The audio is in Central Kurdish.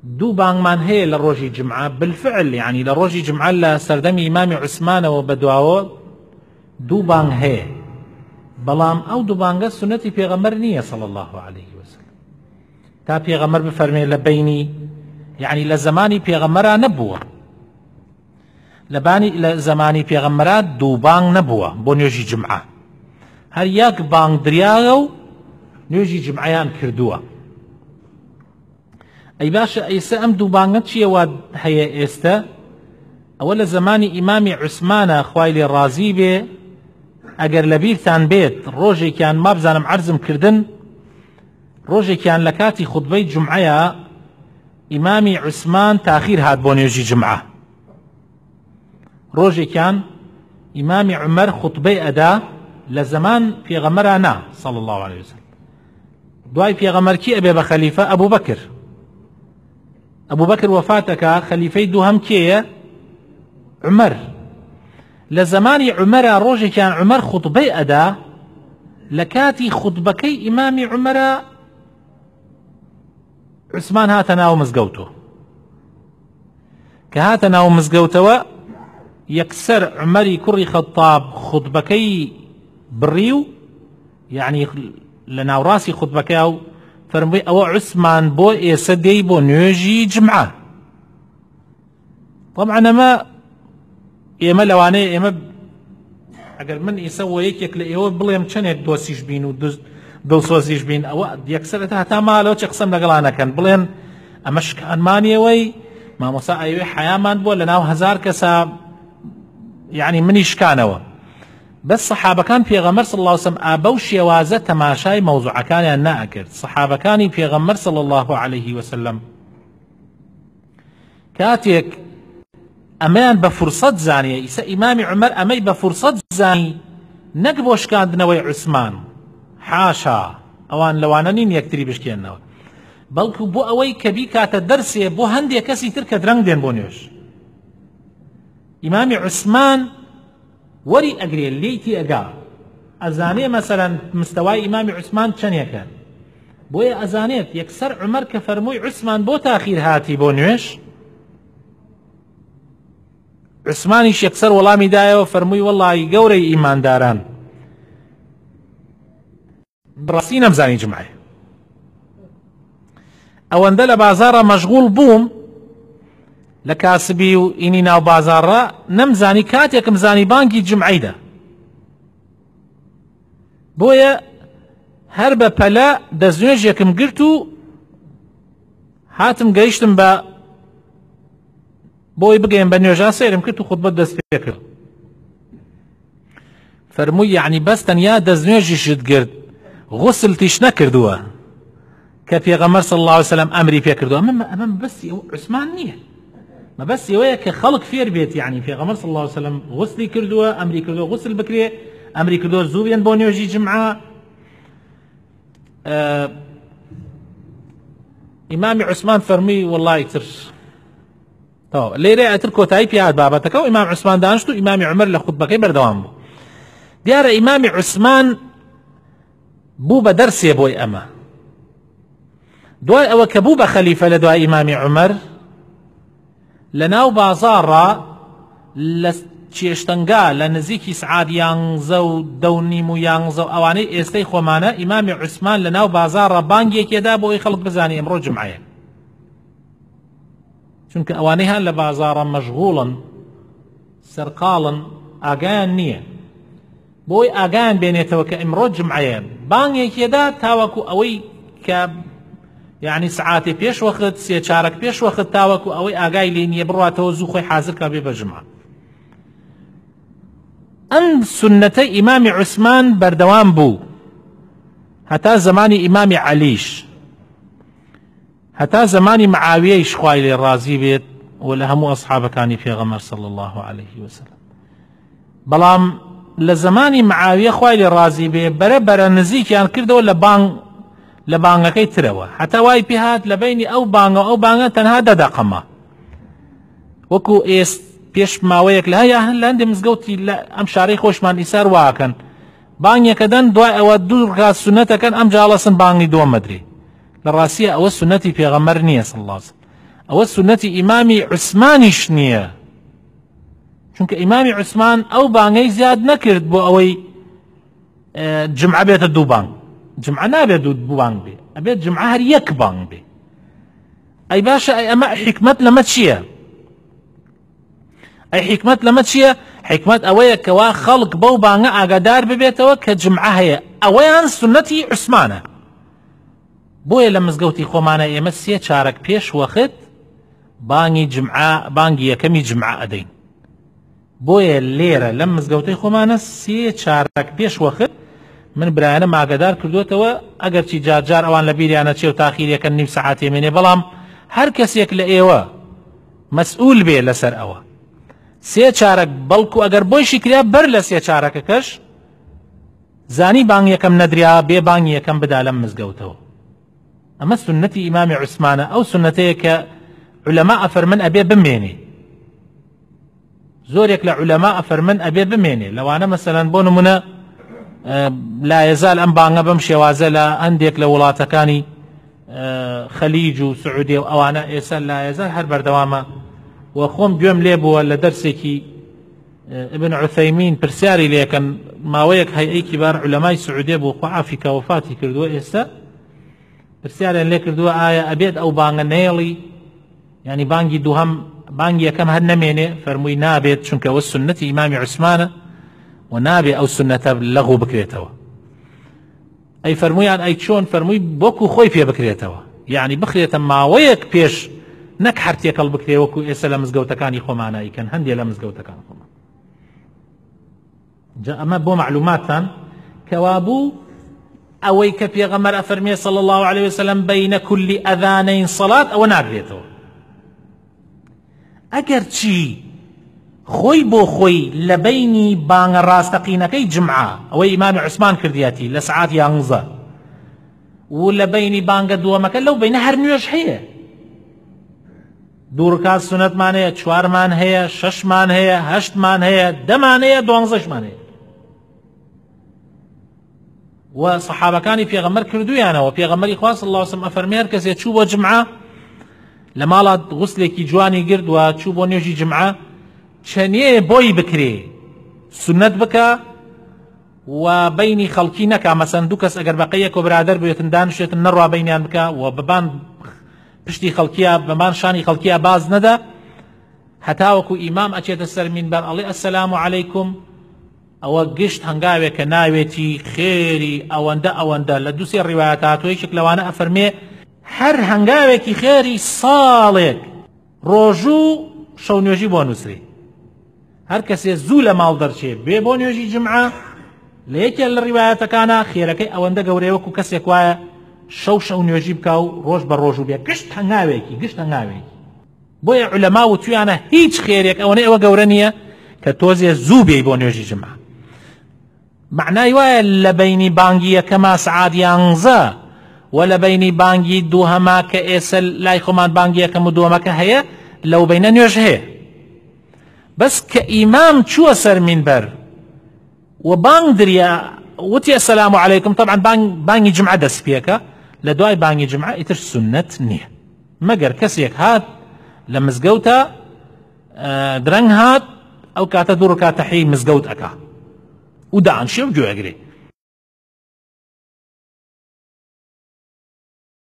دوو بانگمان هەیە لە ڕۆژی جمعە بالفعل، یعنی لە ڕۆژی جمعە لە سەردەمی ئیمامی عوسمانەوە بەدواوە دوو بانگ هەیە، بەڵام ئەو دوو بانگە سنەتی پێغەمبەر نییە صلی الله عليه وسلم. تا پێغەمبەر بفەرمێ لە بینی یعنی لە زمانی پێغەمبەرا نەبووە، لە زمانی پێغەمبەرا دوو بانگ نەبووە بۆ نوێژی جمعە، هەر یەک بانگ دریاوە و نوێژی جمعەیان کردووە. ئەی باشە ئێستا ئەم دوو بانگە چیەوە هەیە ئێستا؟ ئەوە لە زمانی ئیمامی عوسمانە خوای لێ ڕازی بێ، ئەگەر لە بیرتان بێت ڕۆژێکیان مابزانم عەرزم کردن، ڕۆژێکیان لە کاتی خوتبەی جمعەیە ئیمامی عوسمان تاخیر هات بۆ نوێژی جمعە، ڕۆژێکیان ئیمامی عومەر خوتبەی ئەدا لە زەمان پێغەمبەرا نا صلی الله عليه وسلم. دوای پێغەمبەر کی ئەبێ بە خەلیفە؟ ئەبوبەکر. ئەبوبەکر وەفاتەکە، خەلیفەی دووهەم کێیە؟ عومەر. لە زمانی عومەرە ڕۆژێکیان عومەر خوتبەی ئەدا، لە کاتی خوتبەکەی ئیمامی عومەرە عوسمان هاتە ناو مزگەوتەوە، کە هاتە ناو مزگەوتەوە یەکسەر عومەری کوڕی خەتاب خوتبەکەی بڕی و یعنی لە ناوڕاستی خوتبەکەی و فەرمووی ئەوە عوسمان بۆ ئێستا دێی بۆ نوێژی جمعە. طبعا ئێمە لەوانەیە ئێمە ئەگەر من ئێستا وە یەکێک لە ئێوە بڵێم چەندێک دۆسیش بین و دڵسۆزیش بین، ئەوە یەکسەر هەتا ماڵەوە چ قسەم لەگەڵانەکەن بڵێن ئەمە شکانمانیەوەی مامۆستا ئەوێ حەیامان بووە لە ناو هەزار کەسە، یعنی منی شکانەوە. بەس سەحابەکان پێغەمبەر صلی الله عليه وسلم ئابە و شێوازە تەماشای مەوزوعەکانیان نائەکرد. سەحابەکانی پێغەمبەر صلی الله عليه وسلم کاتێک ئەمەیان بە فورسەت زانیە، ئیسا ئیمامی عومەر ئەمەی بە فورسەت زانی، نەک بۆ شکاندنەوەی عوسمان، حاشا، ئەوان لەوانە نین یەکتری بشکێننەوە، بەڵکو بۆ ئەوەی کە بیکاتە دەرسێ بۆ هەندێک کەسی تر کە درەنگ دێن بۆ نوێژ. ئیمامی عوسمان وەری ئەگرێ لێیتی ئەگا، ئەزانێ مەسەلەن مستەوای ئیمامی عوسمان چەندێکە، بۆیە ئەزانێت یەکسەر عومەر کە فەرمووی عوسمان بۆ تاخیر هاتی بۆ نوێژ، عوسمانیش یەکسەر وەڵامی دایەوە فەرمووی وەڵڵی گەورەی ئیمانداران بڕاستی نەمزانی جمعە، ئەوەندە لە بازاڕە مەشغوڵ بووم لە کاسبی و ئینی ناو بازاڕە نەمزانی کاتێکم زانی بانگی جمعەیدا، بۆیە هەر بە پەلە دەستنوێژێکم گرت و هاتم گەیشتم بە بۆی بگەیم بە نوێژا سەیرم کرد و خوتبە دەست پێ کرد. فەرمووی یعنی بەس تەنیا دەستنوێژیشت گرت غوسل تیش نەکردووە کە پێغەمبەر صلی الله عليه وسلم ئەمری پێ کردووە. ئەمە بەسی عوسمان نییە، مەبەست ئەوەیە کە خەڵک فێر بێت، یعنی پێغەمبەر صلی الله عليه وسلم غوسلی کردووە، ئەمری کردووە غوسل بکرێ، ئەمری کردووە زوو بێن بۆ نوێژی جمعە. ئیمامی عوسمان فەرمووی وەڵڵی تر لێرە ئەتر کۆتایی پیاد بابەتەکە و ئیمام عوسمان دانیشت و ئیمامی عومەر لە خوتبەکەی بەردەوام بوو. دیارە ئیمامی عوسمان بوو بە دەرسێ بۆی ئەمە. دوای ئەوە کە بوو بە خەلیفە لە دوای ئیمامی عومەر، لە ناو بازاڕە لە چێشتەنگا لە نزیکی سعات 11 و 2:30 و 11 و ئەوانەی ئێستەی خۆمانە، ئیمامی عوسمان لە ناو بازاڕە بانگێکێدا بۆ ئەوەی خەڵک بزانێ ئەمڕۆ جمعەیە، چونکە ئەوانەی هەن لە بازاڕە مەشغوڵن سەرقاڵن ئاگایان نییە، بۆی ئاگایان بێنێتەوە کە ئەمڕۆ جمعەیە، بانگێکێدا تاوەکو ئەوەی کە یعنی سعاتێ پێش وەخت 3-4 پێش وەخت تاوەکو ئەوەی ئاگای لێ نییە بڕواتەوە زوو خۆی حازر کا بێ بە جمعە. ئەم سنەتەی ئیمامی عوسمان بەردەوام بوو هەتا زمانی ئیمامی عەلیش، هەتا زمانی معاویەیش خوای لێ ڕازی بێت و لە هەموو ئەسحابەکانی پێغەمبەر صلی الله عليه وسلم. بەڵام لە زمانی معاویە خوای لێ ڕازی بێ بەرە نزیکیان کردەوە لە بانگەکەی ترەوە، هەتا وای پێ هات لە بینی ئەو بانگە تەنها 10 دەقەمە، وەکو پێش ماوەیەک لە هەندێک مزگەوتی ئەم شارەی خۆشمان ئیسار واکەن بانگێکەدەن، دوای ئەوە 2 ڕکات سونەتەکەن ئەم جاڵەسن بانگی 2 مەدرێ. لە ڕاستیە ئەوە سنەتی پێغەمبەر نییە صلی الله عليه وسلم. ئەوە سنەتی ئیمامی عوسمانیش نییە، چونکە ئیمامی عوسمان ئەو بانگەی زیاد نەکرد بۆ ئەوەی جمعە بێتە دوو بانگ. جمعە نابێت دوو بانگ بێ، ئەبێت جمعە هەر یەک بانگ بێ. ئەی باشە ئەی ئەمە حکمت لەمە چییە؟ ئەی حکمت لەمە چییە؟ حکمت ئەوەیە کەوا خەڵک بەو بانگە ئاگادار ببێتەوە کە جمعە هەیە. ئەوەیان سنەتی عوسمانە. بۆیە لە مزگەوتی خۆمانە ئێمە 3 چارەک پێش وەخت بانگی جمعە، بانگی یەکەمی جمعە ئەدەین. بۆیە لێرە لەم مزگەوتەی خۆمانە 3 چارەک پێش وەخت من برایانە ئاگادار کردوێتەوە، ئەگەر چی جار ئەوان لە بیریانە چێ و تاخیرەکە نیم سەعات ێمێنێ، بەڵام هەر کەسێک لە ئێوە مەسئول بێ لەسەر ئەوە 3 چارەک، بەڵکو ئەگەر بۆیشی کریا بەر لە 3 چارەکەکەش زانی بانگ یەکەم نەدریا بێ بانگی یەکەم بدا لەم مزگەوتەوە. ئەمە سنەتی ئیمامی عوسمانە، ئەو سنەتەیە کە علەما ئەفەرمن ئەبێ بمێنێ. زۆرێک لە علەما ئەفەرمن ئەبێ بمێنێ. لەوانە مەسەلەن بۆ نمونە لا یەزال ئەم بانگە بەم شێوازە لە هەندێک لە وڵاتەکانی خەلیج و سعودێ و ئەوانە ئێستا لا یەزال هەر بەردەوامە. و خۆم گوێم لێ بووە لە دەرسێکی ابن عوثەیمین پرسیاری لێکەن، ماوەیەک هەیئەی کیبار علەمای سعودێ بوو خوا عافیکە وفاتی کردووە، ئێستا پرسیاریان لێ کردووە ئایا ئەبێت ئەو بانگە نێڵی، یعنی بانگی دووهەم بانگی یەکەم هەر نەمێنێ؟ فەرمووی نابێت، چونکە ئەوە سنەتی ئیمامی عوسمانە و نابێ ئەو سنەتە لەغو بکرێتەوە. ئەی فەرموویان ئەی چۆن؟ فەرمووی بۆکو خۆی پێ بکرێتەوە، یعنی بخرێتە ماوەیەک پێش، نەک هەر تێکەڵ بکرێ وەکو ئێستا لە مزگەوتەکانی خۆمانە ئیکەن هەندێک لە مزگەوتەکان خۆمان. ئەمە بۆ معلوماتان کەوا بوو ئەوەی کە پێغەمبەر ئەفەرمێ صلی الله عليه وسلم بین كل ئەذانین صەلات، ئەوە ناگرێتەوە. ئەگەر چی خۆی بۆ خۆی لە بینی بانگە ڕاستەقینەکەی جمعە، ئەوەی ئیمامی عوسمان کردیاتی لە سەعات 11، و لە بینی بانگە دووەمەکە لەو بینە هەر نوێژ هەیە. 2 ڕکات سونەتمان هەیە، 4مان هەیە، 6مان هەیە، 8مان هەیە، 10مان هەیە، 12مان هەیە. و صحابەکانی پێغەمبەر کردویانەوە. پێغەمبەری خوا صلی الله علیه وسلم ئەفەرمێ هەر کەسێ چوو بۆ جمعە لە ماڵات غوسلێکی جوانی گرت و چوو بۆ نوێژی جمعە، چەنێ بۆی بکرێ سنەت بکە و بینی خەڵکی نەکا. مەسەن 2 کەس ئەگەر بەقەیەک و برادەر بێتن دانشێتن نەڕوا بینیان بکە و ببان پشتی خەڵکیە، بەمان شانی خەڵکیە باز نەدا، هەتاوەکو ئیمام ئەچێتە سەر مینبەر ئەڵێ ئەسەلامو عەلەیکم، ئەوە گشت هەنگاوێک کە ناوێتی خێری ئەوەندە لە 2-3 ڕیوایەت هاتووەیەکێک لەوانە ئەفەرمێ هەر هەنگاوێکی خێری ساڵێک ڕۆژوو شەو نوێژی بۆ نووسری. هەر کەسێ زوو لە ماڵ دەرچێ بێ بۆ نوێژی جمعە، لە یەکێک لە ڕیوایەتەکانە خێرەکەی ئەوەندە گەورەیە وەکو کەسێک وایە شەو نوێژی بکا و ڕۆژ بە ڕۆژوو بێ. گشت هەنگاوێکی. بۆیە عولەما و تویانە هیچ خێرێک ئەوەنەی ئەوە گەورە نییە کە تۆزێ زوو بێی بۆ نوێژی جمعە. معنای وایە لە بینی بانگی یەکەما سەعات 11 و لە بینی بانگی دووهەما کە ئێستا لای خۆمان بانگی یەکەم و دووەمەکە هەیە، لەو بینە نوێژ هەیە. بەس کە ئیمام چووە سەر مینبەر و بانگ دریا وتی ئەسەلامو عەلەیکم، طبعا بانگی جمعە دەست پێکە، لە دوای بانگی جمعە ئیتر سنەت نییە، مەگەر کەسێک هات لە مزگەوتە درەنگ هات ئەو کاتە 2 ڕکات تەحیەی مزگەوت ئەکا و دانشێ و گوێگرێ.